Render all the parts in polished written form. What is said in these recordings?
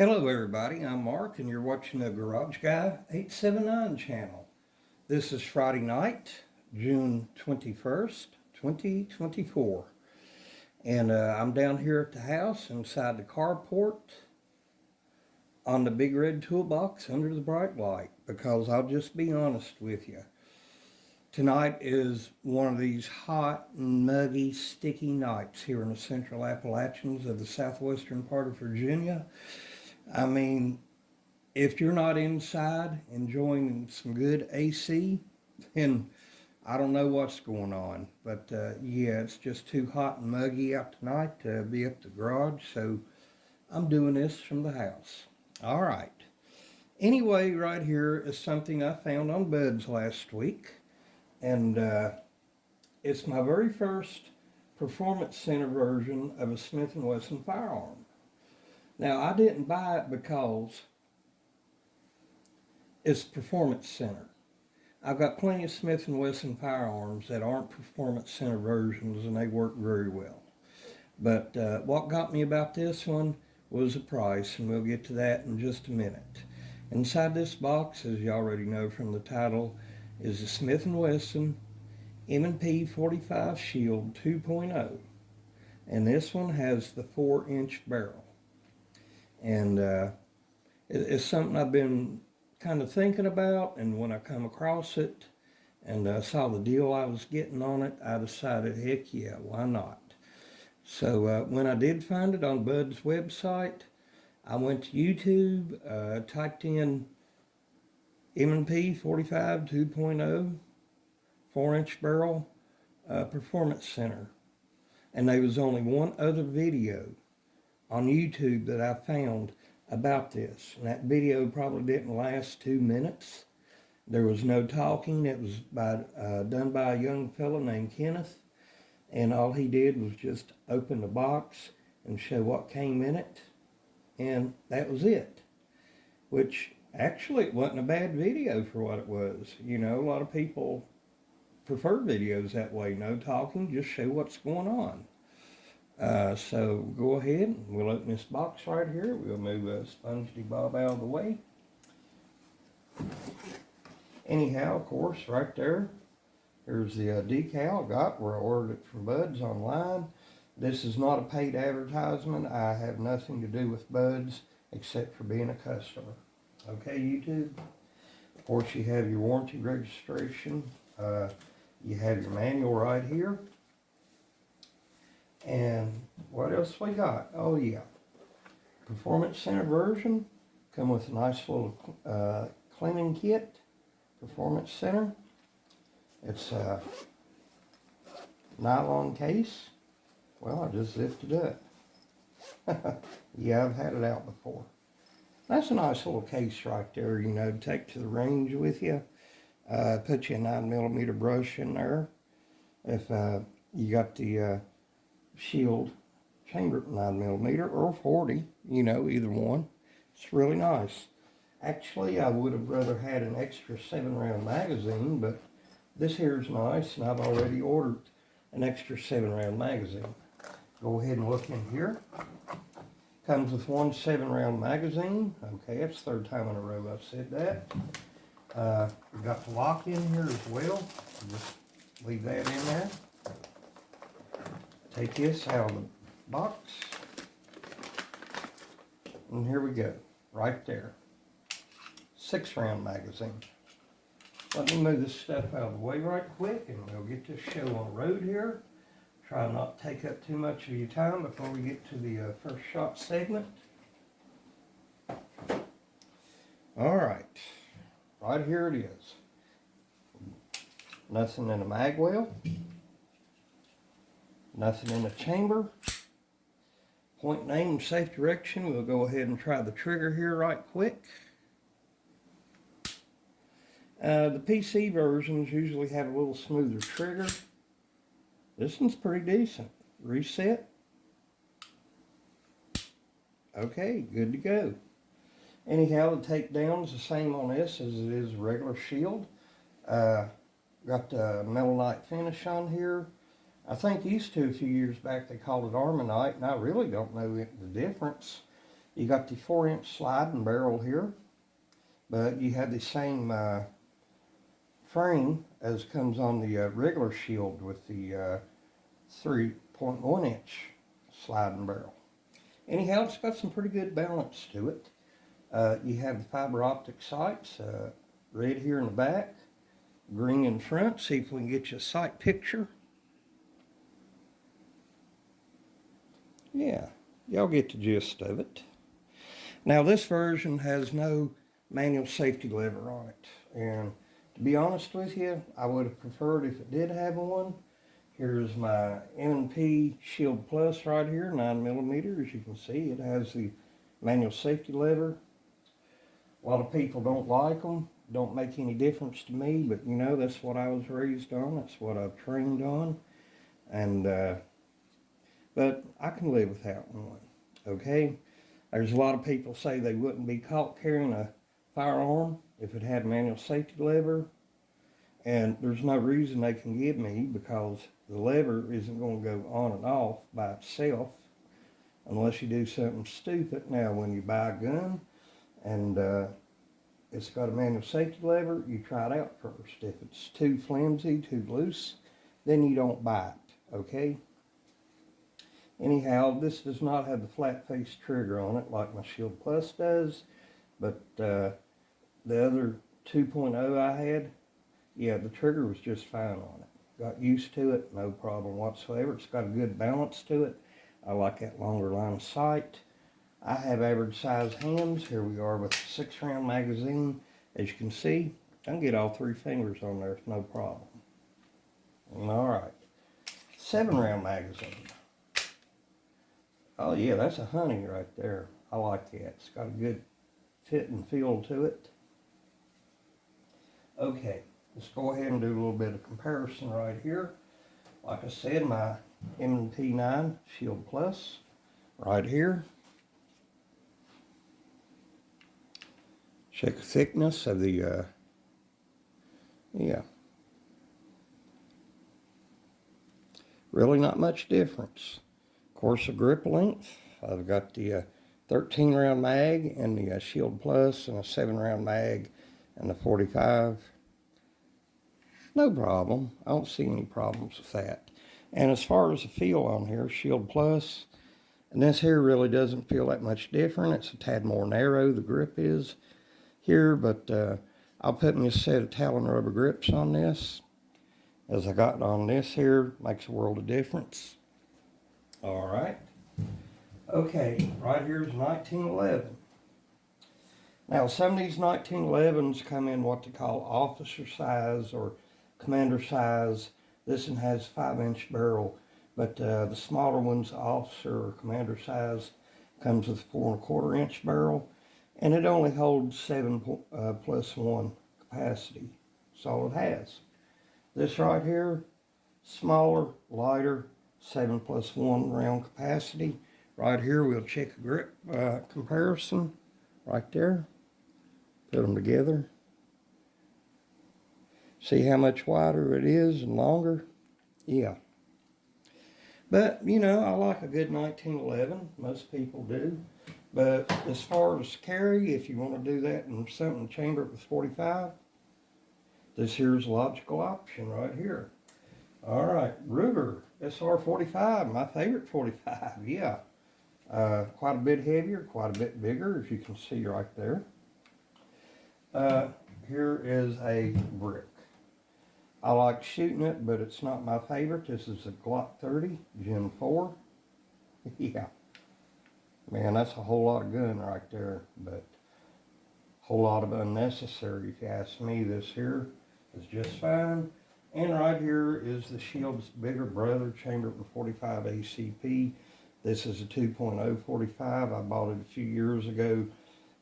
Hello everybody, I'm Mark and you're watching the Garage Guy 879 channel. This is Friday night, June 21st, 2024. And I'm down here at the house inside the carport on the big red toolbox under the bright light, because I'll just be honest with you. Tonight is one of these hot, muggy, sticky nights here in the central Appalachians of the southwestern part of Virginia. I mean, if you're not inside enjoying some good AC, then I don't know what's going on. But yeah, it's just too hot and muggy out tonight to be up the garage, so I'm doing this from the house. All right. Anyway, right here is something I found on Buds last week, and it's my very first Performance Center version of a Smith & Wesson firearm. Now, I didn't buy it because it's Performance Center. I've got plenty of Smith & Wesson firearms that aren't Performance Center versions, and they work very well. But what got me about this one was the price, and we'll get to that in just a minute. Inside this box, as you already know from the title, is the Smith & Wesson M&P 45 Shield 2.0. And this one has the 4-inch barrel. And it's something I've been kind of thinking about, and when I come across it and saw the deal I was getting on it, I decided, heck yeah, why not? So when I did find it on Bud's website, I went to YouTube, typed in M&P 45 2.0 4-inch barrel Performance Center, and there was only one other video on YouTube that I found about this, and that video probably didn't last 2 minutes. There was no talking. It was done by a young fellow named Kenneth, and all he did was just open the box and show what came in it, and that was it. Which actually, it wasn't a bad video for what it was. You know, a lot of people prefer videos that way, no talking, just show what's going on. So go ahead and we'll open this box right here. We'll move Spongy Bob out of the way. Anyhow, of course, right there, here's the decal I got where I ordered it from Bud's online. This is not a paid advertisement. I have nothing to do with Bud's except for being a customer. Okay, YouTube? Of course, you have your warranty registration. You have your manual right here. And what else we got? Oh yeah, Performance Center version. Come with a nice little cleaning kit. Performance Center. It's a nylon case. Well, I just zipped it up. Yeah, I've had it out before. That's a nice little case right there, you know, to take to the range with you. Put you a 9mm brush in there. If you got the Shield chamber 9mm or 40, you know, either one. It's really nice. Actually, I would have rather had an extra 7-round magazine, but this here is nice, and I've already ordered an extra 7-round magazine. Go ahead and look in here. Comes with one 7-round magazine. Okay, that's the third time in a row I've said that. We've got the lock in here as well. Just leave that in there. Take this out of the box. And here we go. Right there. 6-round magazine. Let me move this stuff out of the way right quick, and we'll get this show on the road here. Try not to take up too much of your time before we get to the first shot segment. All right. Right here it is. Nothing in the mag well. Nothing in the chamber. Point name and safe direction. We'll go ahead and try the trigger here right quick. The PC versions usually have a little smoother trigger. This one's pretty decent. Reset. Okay, good to go. Anyhow, the takedown is the same on this as it is a regular Shield. Got the Melanite finish on here. I think used to a few years back they called it Armonite, and I really don't know the difference. You got the 4-inch sliding barrel here, but you have the same frame as comes on the regular Shield with the 3.1-inch sliding barrel. Anyhow, it's got some pretty good balance to it. You have the fiber optic sights, red here in the back, green in front. See if we can get you a sight picture. Yeah, y'all get the gist of it. Now this version has no manual safety lever on it, and to be honest with you, I would have preferred if it did have one. Here's my M&P Shield Plus right here, 9mm. As you can see, it has the manual safety lever. A lot of people don't like them. Don't make any difference to me, but you know, that's what I was raised on. That's what I've trained on. And but I can live without one, okay? There's a lot of people say they wouldn't be caught carrying a firearm if it had a manual safety lever. And there's no reason they can give me, because the lever isn't going to go on and off by itself unless you do something stupid. Now, when you buy a gun and it's got a manual safety lever, you try it out first. If it's too flimsy, too loose, then you don't buy it, okay? Anyhow, this does not have the flat face trigger on it like my Shield Plus does, but the other 2.0 I had, yeah, the trigger was just fine on it. Got used to it, no problem whatsoever. It's got a good balance to it. I like that longer line of sight. I have average size hands. Here we are with a 6-round magazine. As you can see, I can get all 3 fingers on there with no problem. All right, 7-round magazine. Oh yeah, that's a honey right there. I like that. It's got a good fit and feel to it. Okay, let's go ahead and do a little bit of comparison right here. Like I said, my M&P 9 Shield Plus right here. Check the thickness of the, yeah. Really not much difference. Of course, the grip length, I've got the 13-round mag and the Shield Plus, and a 7-round mag and the 45. No problem. I don't see any problems with that. And as far as the feel on here, Shield Plus, and this here really doesn't feel that much different. It's a tad more narrow, the grip is here, but I'll put me a set of Talon rubber grips on this, as I got on this here. Makes a world of difference. All right. Okay, right here's 1911. Now, some of these 1911s come in what they call officer size or commander size. This one has 5-inch barrel, but the smaller ones, officer or commander size, comes with 4.25-inch barrel, and it only holds 7+1 capacity. That's all it has. This right here, smaller, lighter, 7+1 round capacity. Right here, we'll check a grip comparison right there. Put them together. See how much wider it is and longer? Yeah. But, you know, I like a good 1911. Most people do. But as far as carry, if you want to do that in something chamber with 45, this here's a logical option right here. All right, Ruger SR45, my favorite 45, yeah. Quite a bit heavier, quite a bit bigger, as you can see right there. Here is a brick. I like shooting it, but it's not my favorite. This is a Glock 30 Gen 4. Yeah. Man, that's a whole lot of gun right there, but a whole lot of unnecessary, if you ask me. This here is just fine. And right here is the Shield's bigger brother, chambered with 45 ACP. This is a 2.0 45. I bought it a few years ago.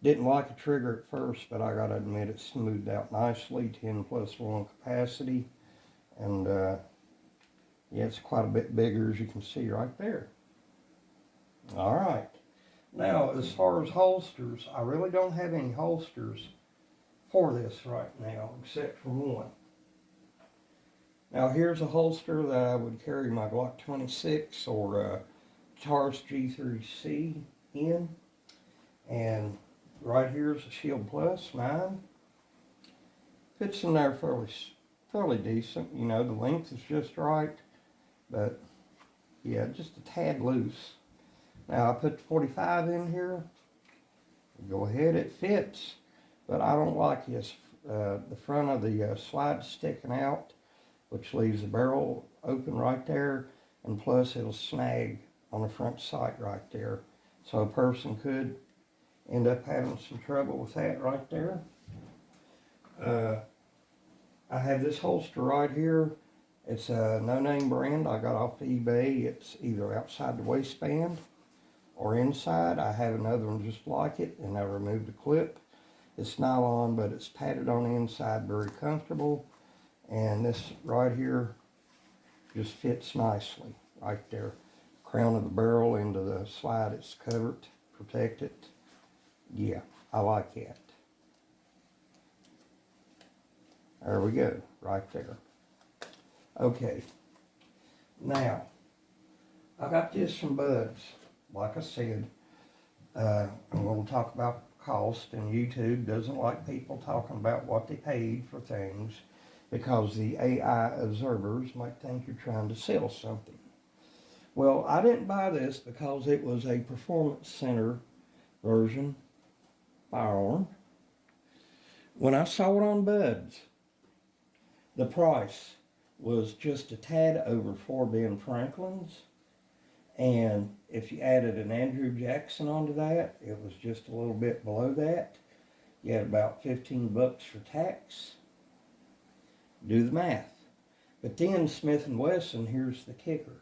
Didn't like the trigger at first, but I gotta admit it smoothed out nicely. 10+1 capacity. And yeah, it's quite a bit bigger, as you can see right there. All right. Now, as far as holsters, I really don't have any holsters for this right now, except for one. Now, here's a holster that I would carry my Glock 26 or Taurus G3C in. And right here is a Shield Plus, mine. Fits in there fairly decent. You know, the length is just right, but yeah, just a tad loose. Now I put the 45 in here. Go ahead, it fits, but I don't like this. The front of the slide sticking out, which leaves the barrel open right there, and plus it'll snag on the front sight right there. So a person could end up having some trouble with that right there. I have this holster right here. It's a no-name brand I got off of eBay. It's either outside the waistband or inside. I have another one just like it, and I removed the clip. It's nylon, but it's padded on the inside, very comfortable. And this right here just fits nicely right there. Crown of the barrel into the slide, it's covered, protected. Yeah, I like that. There we go, right there. Okay, now, I got this from Bud's. Like I said, I'm going to talk about cost, and YouTube doesn't like people talking about what they paid for things because the AI observers might think you're trying to sell something. Well, I didn't buy this because it was a performance center version firearm. When I saw it on Bud's, the price was just a tad over 4 Ben Franklin's. And if you added an Andrew Jackson onto that, it was just a little bit below that. You had about 15 bucks for tax. Do the math. But then Smith & Wesson, here's the kicker.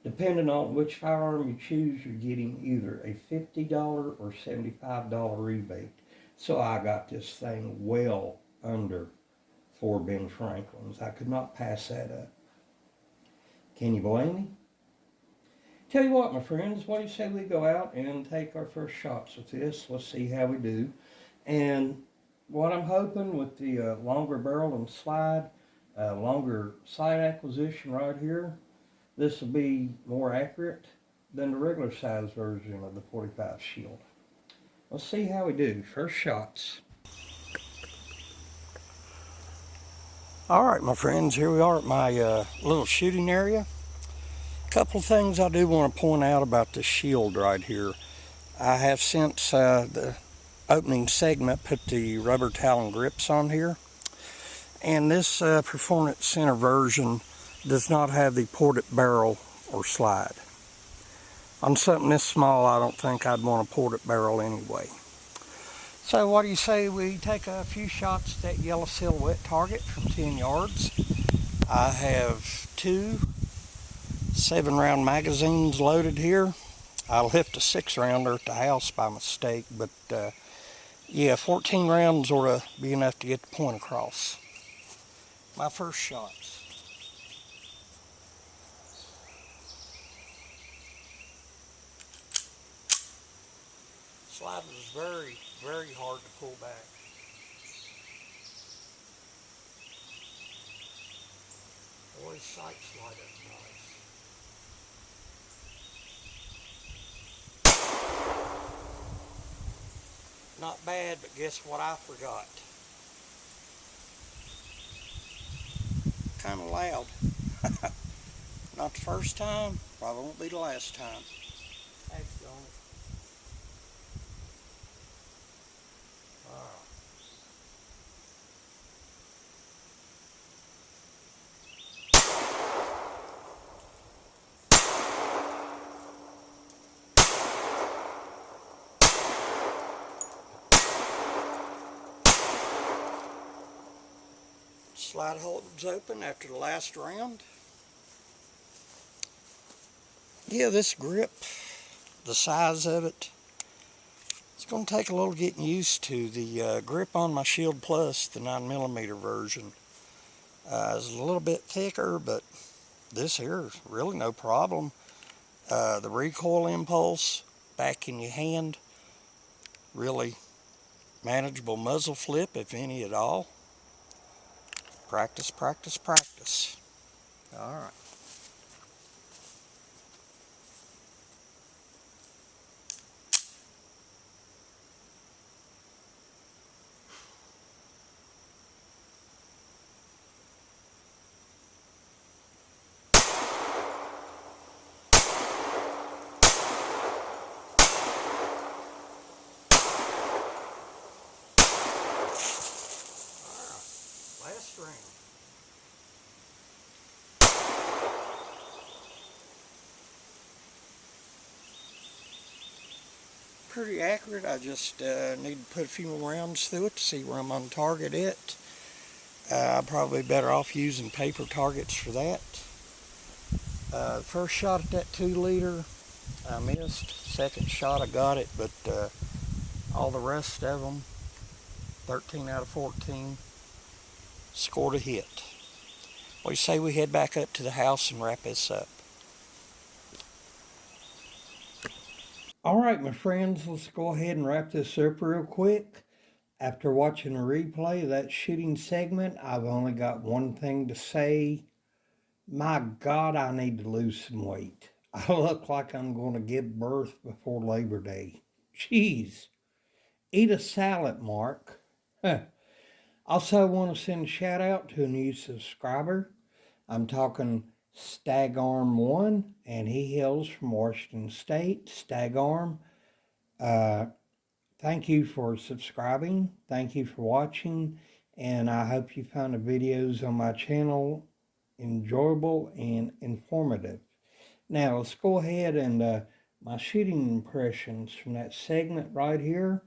Depending on which firearm you choose, you're getting either a $50 or $75 rebate. So I got this thing well under 4 Ben Franklin's. I could not pass that up. Can you blame me? Tell you what, my friends, what do you say we go out and take our first shots with this? Let's see how we do. And what I'm hoping with the longer barrel and slide, longer sight acquisition right here, this will be more accurate than the regular size version of the 45 Shield. Let's see how we do. First shots. All right, my friends, here we are at my little shooting area. A couple of things I do want to point out about the Shield right here. I have since the opening segment put the rubber Talon grips on here. And this Performance Center version does not have the ported barrel or slide. On something this small, I don't think I'd want a ported barrel anyway. So what do you say we take a few shots at that yellow silhouette target from 10 yards. I have 2 7-round magazines loaded here. I left a 6-rounder at the house by mistake, but yeah, 14 rounds ought to be enough to get the point across. My first shots. Slide was very, very hard to pull back. Boy, sight slide up nice. Not bad, but guess what I forgot? Kind of loud. Not the first time, probably won't be the last time. Thanks, John. Slide holds open after the last round. Yeah, this grip, the size of it, it's going to take a little getting used to. The grip on my Shield Plus, the 9mm version, is a little bit thicker, but this here is really no problem. The recoil impulse back in your hand, really manageable muzzle flip, if any at all. Practice, practice, practice. All right. pretty accurate. I just need to put a few more rounds through it to see where I'm on target at. I'm probably better off using paper targets for that. First shot at that 2 liter, I missed. Second shot, I got it, but all the rest of them, 13 out of 14, scored a hit. What do you say we head back up to the house and wrap this up? All right, my friends, let's go ahead and wrap this up real quick. After watching a replay of that shooting segment, I've only got one thing to say. My God, I need to lose some weight. I look like I'm going to give birth before Labor Day. Jeez. Eat a salad, Mark. Also, I want to send a shout out to a new subscriber. I'm talking Stagarm1, and he hails from Washington State. Stagarm, thank you for subscribing. Thank you for watching. And I hope you found the videos on my channel enjoyable and informative. Now, let's go ahead and my shooting impressions from that segment right here.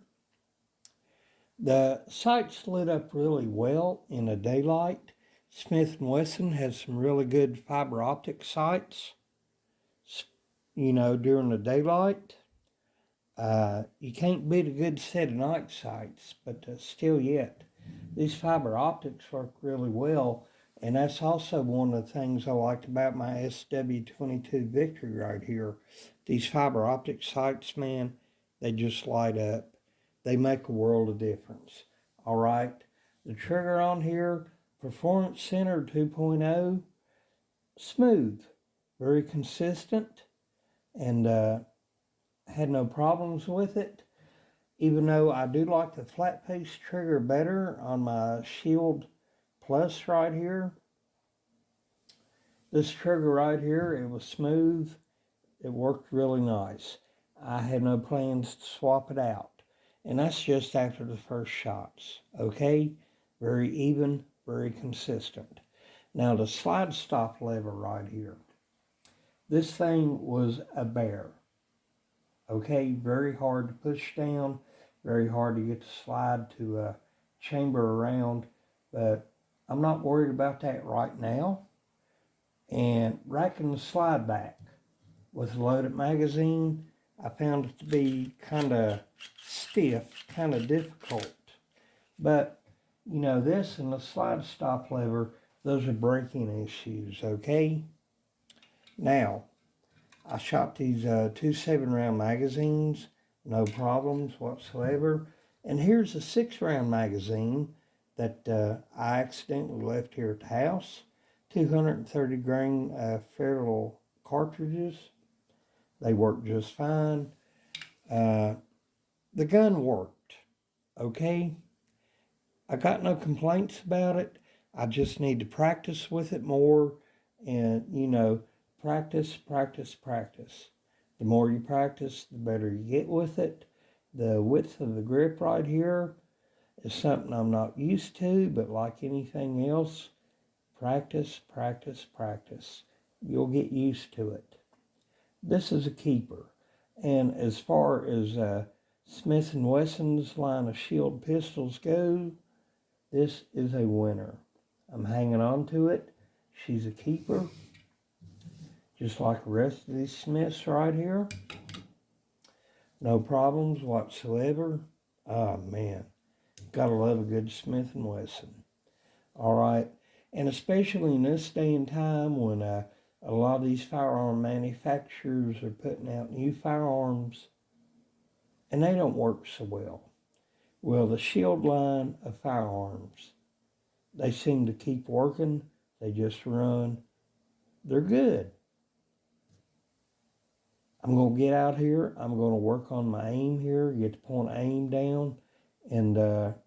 The sights lit up really well in the daylight. Smith & Wesson has some really good fiber optic sights, during the daylight. You can't beat a good set of night sights, but still yet, these fiber optics work really well, and that's also one of the things I liked about my SW22 Victory right here. These fiber optic sights, man, they just light up. They make a world of difference. All right, the trigger on here, Performance Center 2.0, smooth, very consistent, and had no problems with it. Even though I do like the flat face trigger better on my Shield Plus right here. This trigger right here, it was smooth. It worked really nice. I had no plans to swap it out. And that's just after the first shots. Okay? Very even, very consistent. Now the slide stop lever right here. This thing was a bear. Okay? Very hard to push down. Very hard to get the slide to chamber around. But I'm not worried about that right now. And racking the slide back with a loaded magazine, I found it to be kind of stiff, kind of difficult. But, this and the slide stop lever, those are braking issues, okay? Now, I shot these 2 7-round magazines, no problems whatsoever. And here's a 6-round magazine that I accidentally left here at the house. 230 grain ferrule cartridges. They work just fine. The gun worked, okay? I got no complaints about it. I just need to practice with it more and, practice, practice, practice. The more you practice, the better you get with it. The width of the grip right here is something I'm not used to, but like anything else, practice, practice, practice. You'll get used to it. This is a keeper. And as far as Smith & Wesson's line of Shield pistols go, this is a winner. I'm hanging on to it. She's a keeper. Just like the rest of these Smiths right here. No problems whatsoever. Oh, man. Gotta love a good Smith & Wesson. All right. And especially in this day and time when a lot of these firearm manufacturers are putting out new firearms and they don't work so well. Well, the Shield line of firearms, they seem to keep working. They just run. They're good. I'm going to get out here. I'm going to work on my aim here, get the point of aim down. And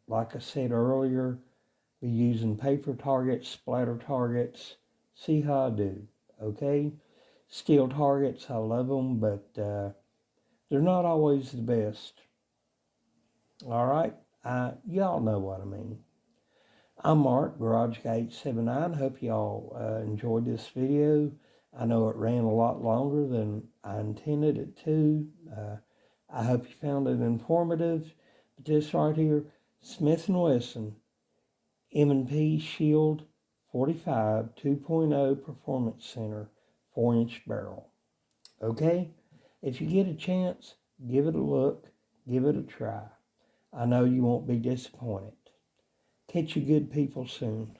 like I said earlier, be using paper targets, splatter targets. See how I do, okay? Steel targets, I love them, but they're not always the best. All right? Y'all know what I mean. I'm Mark, Garage Guy 879. Hope y'all enjoyed this video. I know it ran a lot longer than I intended it to. I hope you found it informative. But this right here, Smith & Wesson M&P Shield 45 2.0 Performance Center 4-inch barrel. Okay? If you get a chance, give it a look, give it a try. I know you won't be disappointed. Catch you good people soon.